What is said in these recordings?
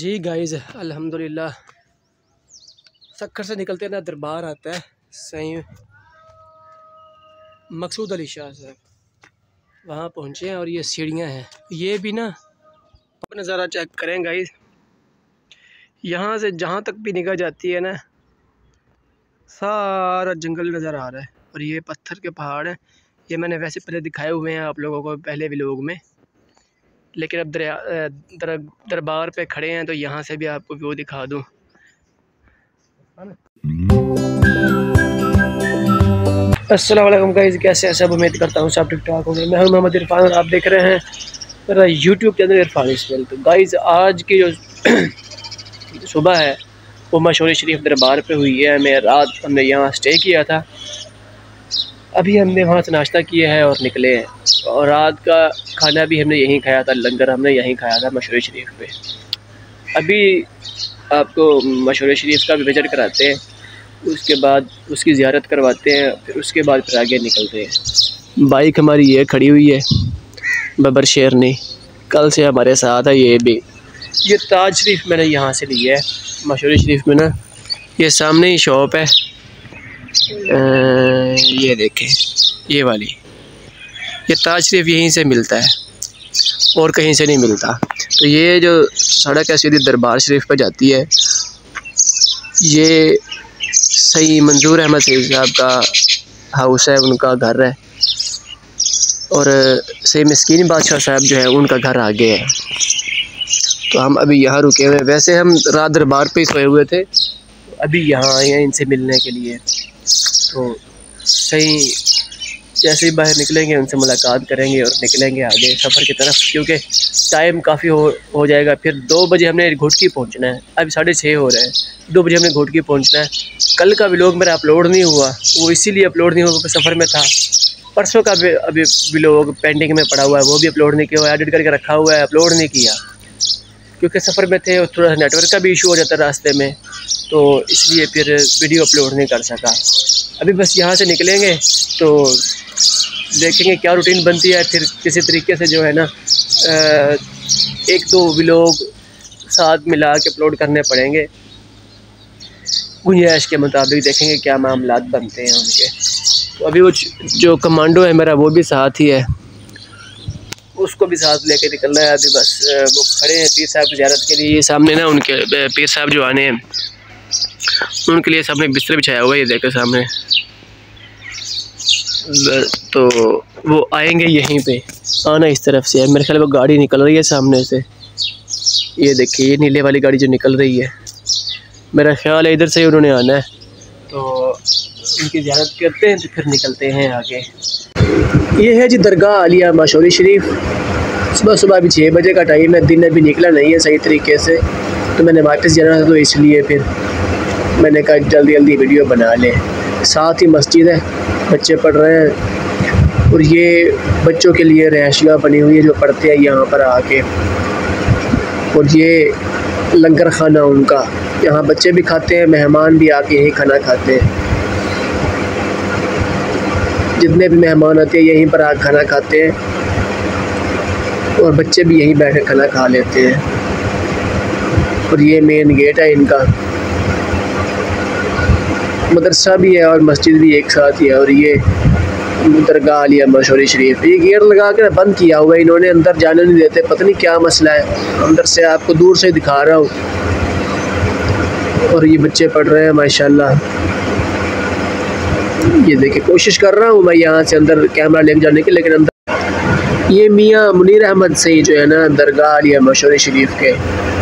जी guys अल्हम्दुलिल्लाह सक्खर से निकलते ना दरबार आता है सही मकसूद अली शाह साहब, वहाँ पहुँचे हैं और ये सीढ़ियाँ हैं। ये भी ना आप नज़ारा चेक करें गाइज़, यहाँ से जहाँ तक भी निगाह जाती है ना सारा जंगल नज़र आ रहा है और ये पत्थर के पहाड़ हैं। ये मैंने वैसे पहले दिखाए हुए हैं आप लोगों को पहले व्लॉग में, लेकिन अब दरबार पे खड़े हैं तो यहाँ से भी आपको व्यू दिखा दूँ। अस्सलाम वालेकुम गाइस, कैसे हैं सब? उम्मीद करता हूँ सब ठीक ठाक होंगे। मैं हूँ मोहम्मद इरफान और आप देख रहे हैं मेरा यूट्यूब चैनल इरफान इस्माइल। तो गाइस आज की जो सुबह है वो मशहूर शरीफ दरबार पे हुई है। मैं रात हमने यहाँ स्टे किया था, अभी हमने वहाँ से नाश्ता किया है और निकले हैं। और रात का खाना भी हमने यहीं खाया था, लंगर हमने यहीं खाया था मशहूर शरीफ पे। अभी आपको मशहूर शरीफ का भी विज़िट कराते हैं, उसके बाद उसकी ज़ियारत करवाते हैं, फिर उसके बाद फिर आगे निकलते हैं। बाइक हमारी ये खड़ी हुई है बबर शेरनी, कल से हमारे साथ है। ये ताज शरीफ मैंने यहाँ से लिया है मशहूर शरीफ में ना। ये सामने ही शॉप है, ये देखें ये वाली। ये ताज शरीफ यहीं से मिलता है और कहीं से नहीं मिलता। तो ये जो सड़क है सीधी दरबार शरीफ पर जाती है। ये सही मंजूर अहमद सईद साहब का हाउस है, उनका घर है। और सही मिस्कीन बादशाह साहब जो है उनका घर आगे है। तो हम अभी यहाँ रुके हुए हैं। वैसे हम रात दरबार पे ही सोए हुए थे, अभी यहाँ आए हैं इनसे मिलने के लिए। तो सही जैसे ही बाहर निकलेंगे उनसे मुलाकात करेंगे और निकलेंगे आगे सफ़र की तरफ, क्योंकि टाइम काफ़ी हो जाएगा। फिर 2 बजे हमने घुटकी पहुंचना है, अभी 6:30 हो रहे हैं, 2 बजे हमने घुटकी पहुंचना है। कल का व्लॉग मेरा अपलोड नहीं हुआ, वो इसीलिए अपलोड नहीं हुआ क्योंकि सफ़र में था। परसों का भी अभी व्लॉग पेंडिंग में पड़ा हुआ है, वो भी अपलोड नहीं किया हुआ है, एडिट करके रखा हुआ है, अपलोड नहीं किया क्योंकि सफ़र में थे और थोड़ा नेटवर्क का भी इशू हो जाता है रास्ते में, तो इसलिए फिर वीडियो अपलोड नहीं कर सका। अभी बस यहाँ से निकलेंगे तो देखेंगे क्या रूटीन बनती है। फिर किसी तरीके से जो है ना 1-2 व्लॉग साथ मिला के अपलोड करने पड़ेंगे, गुंजाइश के मुताबिक देखेंगे क्या मामलात बनते हैं उनके। तो अभी वो जो कमांडो है मेरा वो भी साथ ही है, उसको भी साथ लेके निकलना है। अभी बस वो खड़े हैं पीर साहब की ज़ियारत के लिए। ये सामने ना उनके पीर साहब जो आने हैं उनके लिए सामने बिस्तर बिछाया हुआ है, ये देखो सामने। तो वो आएंगे यहीं पे, आना इस तरफ से है। मेरे ख्याल वो गाड़ी निकल रही है सामने से, ये देखिए ये नीले वाली गाड़ी जो निकल रही है, मेरा ख्याल है इधर से ही उन्होंने आना है। तो इनकी ज़ियारत करते हैं तो फिर निकलते हैं आगे। ये है जी दरगाह आलिया मशहूर शरीफ। सुबह अभी 6 बजे का टाइम है, दिन अभी निकला नहीं है सही तरीके से, तो मैंने वापस जाना था, तो इसलिए फिर मैंने कहा जल्दी जल्दी वीडियो बना लें। साथ ही मस्जिद है, बच्चे पढ़ रहे हैं और ये बच्चों के लिए रिहाइशगाह बनी हुई है जो पढ़ते हैं यहाँ पर आके। और ये लंगर खाना उनका, यहाँ बच्चे भी खाते हैं, मेहमान भी आके यहीं खाना खाते हैं। जितने भी मेहमान आते हैं यहीं पर आके खाना खाते हैं और बच्चे भी यहीं बैठे खाना खा लेते हैं। और ये मेन गेट है इनका। मदरसा भी है और मस्जिद भी एक साथ ही है। और ये दरगाह आलिया मशहूर शरीफ, ये गेट लगा के बंद किया हुआ है इन्होंने, अंदर जाने नहीं देते, पता नहीं क्या मसला है। अंदर से आपको दूर से दिखा रहा हूँ। और ये बच्चे पढ़ रहे हैं माशाल्लाह। ये देखिए कोशिश कर रहा हूँ मैं यहाँ से अंदर कैमरा लेके जाने की, लेकिन अंदर ये मियाँ मुनीर अहमद सईद जो है ना दरगाह आलिया मशहूर शरीफ के,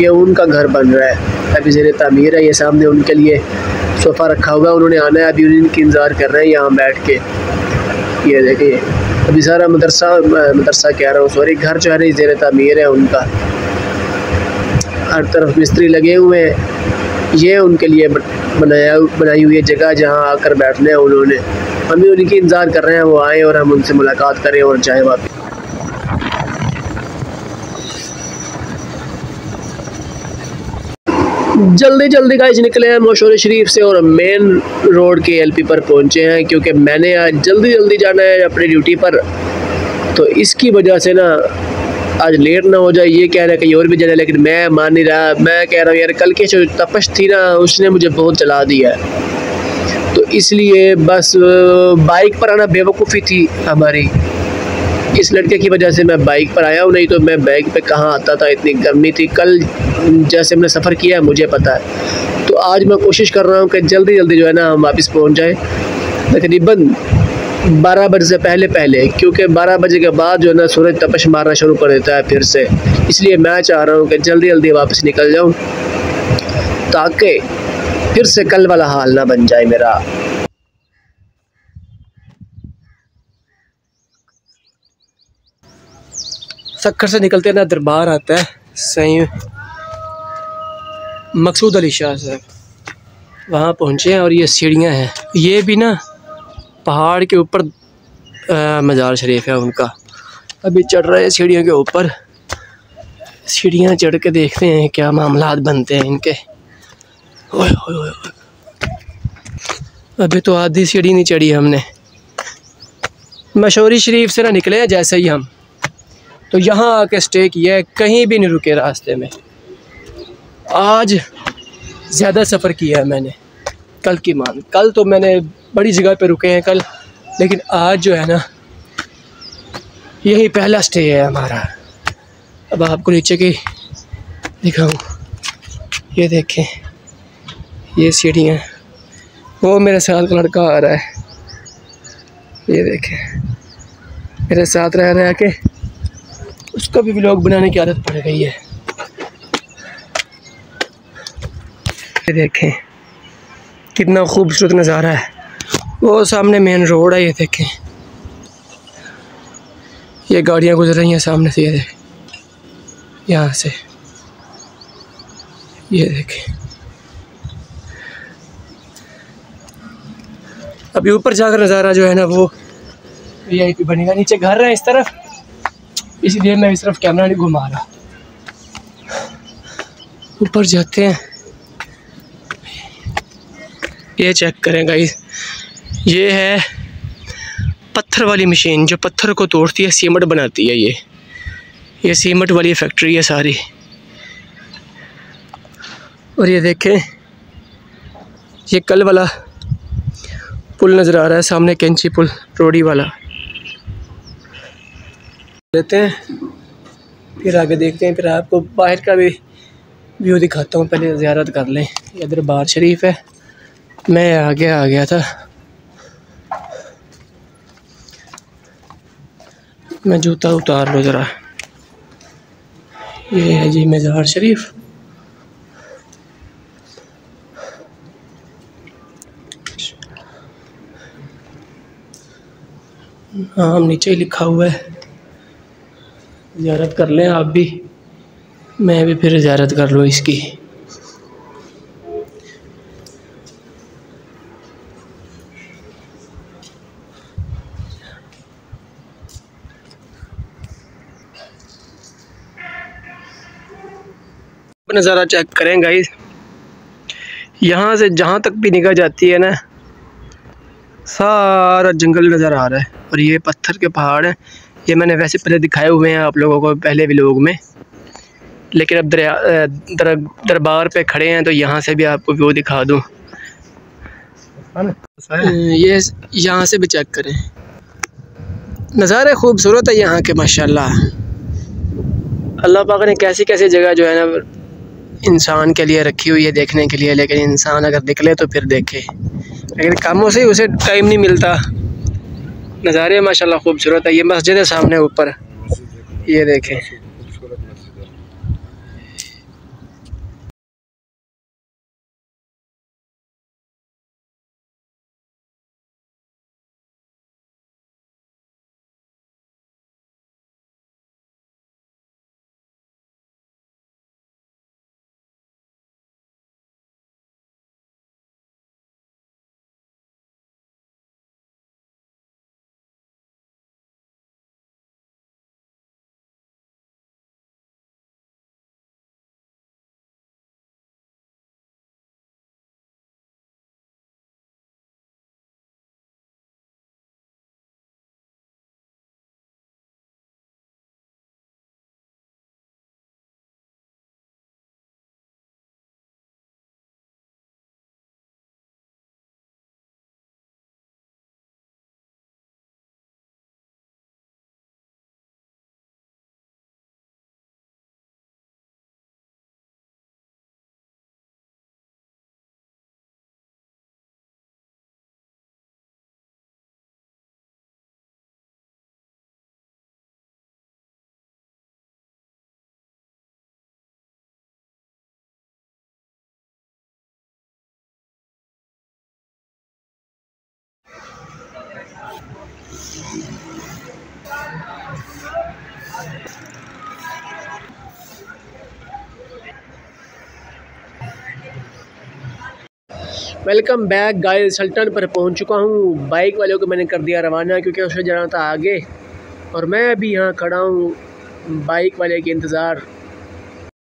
ये उनका घर बन रहा है, अभी ज़ेर तामीर है। ये सामने उनके लिए सोफ़ा रखा हुआ है, उन्होंने आना है, अभी उनकी इंतज़ार कर रहे हैं यहाँ बैठ के। ये देखिए अभी सारा मदरसा कह रहा हूँ सॉरी, घर जो है ना ज़ेर तामीर है उनका, हर तरफ मिस्त्री लगे हुए हैं। ये उनके लिए बनाई हुई है जगह जहाँ आकर बैठना है उन्होंने। हम भी उनकी इंतज़ार कर रहे हैं वो आए और हम उनसे मुलाकात करें और जाएँ वापस। जल्दी गाइस निकले हैं मशहूर शरीफ से और मेन रोड के एलपी पर पहुंचे हैं, क्योंकि मैंने आज जल्दी जाना है अपनी ड्यूटी पर। तो इसकी वजह से ना आज लेट ना हो जाए, ये कह रहा है कहीं और भी जाना, लेकिन मैं मान नहीं रहा। मैं कह रहा हूँ यार कल की जो तपश थी ना, उसने मुझे बहुत जला दिया है। तो इसलिए बस बाइक पर आना बेवकूफ़ी थी हमारी। इस लड़के की वजह से मैं बाइक पर आया हूँ, नहीं तो मैं बाइक पे कहाँ आता था, इतनी गर्मी थी। कल जैसे हमने सफ़र किया है मुझे पता है। तो आज मैं कोशिश कर रहा हूँ कि जल्दी जल्दी जो है ना हम वापस पहुँच जाए, तकरीबन 12 बजे से पहले पहले, क्योंकि 12 बजे के बाद जो है ना सूरज तपश मारना शुरू कर देता है फिर से। इसलिए मैं चाह रहा हूँ कि जल्दी जल्दी वापस निकल जाऊँ, ताकि फिर से कल वाला हाल ना बन जाए मेरा। सक्खर से निकलते ना दरबार आता है सही मकसूद अली शाह साहब, वहाँ पहुँचे हैं। और ये सीढ़ियाँ हैं, ये भी ना पहाड़ के ऊपर मज़ार शरीफ है उनका। अभी चढ़ रहे हैं सीढ़ियों के ऊपर, सीढ़ियाँ चढ़ के देखते हैं क्या मामलात बनते हैं इनके। ओए ओए ओए, अभी तो आधी सीढ़ी नहीं चढ़ी हमने। मशहूरी शरीफ से ना निकले हैं जैसे ही हम, तो यहाँ आके स्टे किया है, कहीं भी नहीं रुके रास्ते में। आज ज़्यादा सफ़र किया है मैंने कल की मान। कल तो मैंने बड़ी जगह पे रुके हैं कल, लेकिन आज जो है ना यही पहला स्टे है हमारा। अब आपको नीचे की दिखाऊं, ये देखें ये सीढ़ियाँ। वो मेरे साथ का लड़का आ रहा है, ये देखें मेरे साथ रह रहा के उसको भी व्लॉग बनाने की आदत पड़ गई है। ये देखें कितना खूबसूरत नज़ारा है। वो सामने मेन रोड है, ये देखें ये गाड़ियाँ गुजर रही हैं सामने से, ये देखें यहाँ से, ये देखें। अभी ऊपर जाकर नज़ारा जो है ना वो वीआईपी बनेगा। नीचे घर है इस तरफ, इसलिए मैं इस तरफ कैमरा नहीं घुमा रहा। ऊपर जाते हैं, ये चेक करें गाइस, ये है पत्थर वाली मशीन जो पत्थर को तोड़ती है, सीमेंट बनाती है। ये सीमेंट वाली फैक्ट्री है सारी। और ये देखें ये कल वाला पुल नज़र आ रहा है सामने, कैंची पुल रोड़ी वाला। लेते हैं फिर आगे देखते हैं, फिर आपको बाहर का भी व्यू दिखाता हूँ। पहले ज़ियारत कर लें, ये दरबार शरीफ है। मैं आगे आ गया था, मैं जूता उतार लो ज़रा। ये है जी मज़ार शरीफ। हाँ हम नीचे ही लिखा हुआ है, ज़ियारत कर लें आप भी, मैं भी फिर ज़ियारत कर लूँ इसकी। नज़ारा चेक करें गाइस, यहाँ से जहाँ तक भी निगाह जाती है ना सारा जंगल नज़र आ रहा है। और ये पत्थर के पहाड़ हैं, ये मैंने वैसे पहले दिखाए हुए हैं आप लोगों को पहले व्लॉग में, लेकिन अब दरबार पे खड़े हैं तो यहाँ से भी आपको व्यू दिखा दूँ। ये यहाँ से भी चेक करें, नज़ारे खूबसूरत है यहाँ के माशाल्लाह। अल्लाह पाक ने कैसी कैसी जगह जो है ना इंसान के लिए रखी हुई है देखने के लिए, लेकिन इंसान अगर निकले तो फिर देखे, लेकिन कामों से ही उसे टाइम नहीं मिलता। नज़ारे माशाल्लाह खूबसूरत है। ये मस्जिद है सामने ऊपर, ये देखें। वेलकम बैक गाइस, सल्टन पर पहुंच चुका हूं। बाइक वालों को मैंने कर दिया रवाना क्योंकि उसे जाना था आगे, और मैं अभी यहाँ खड़ा हूँ बाइक वाले के इंतज़ार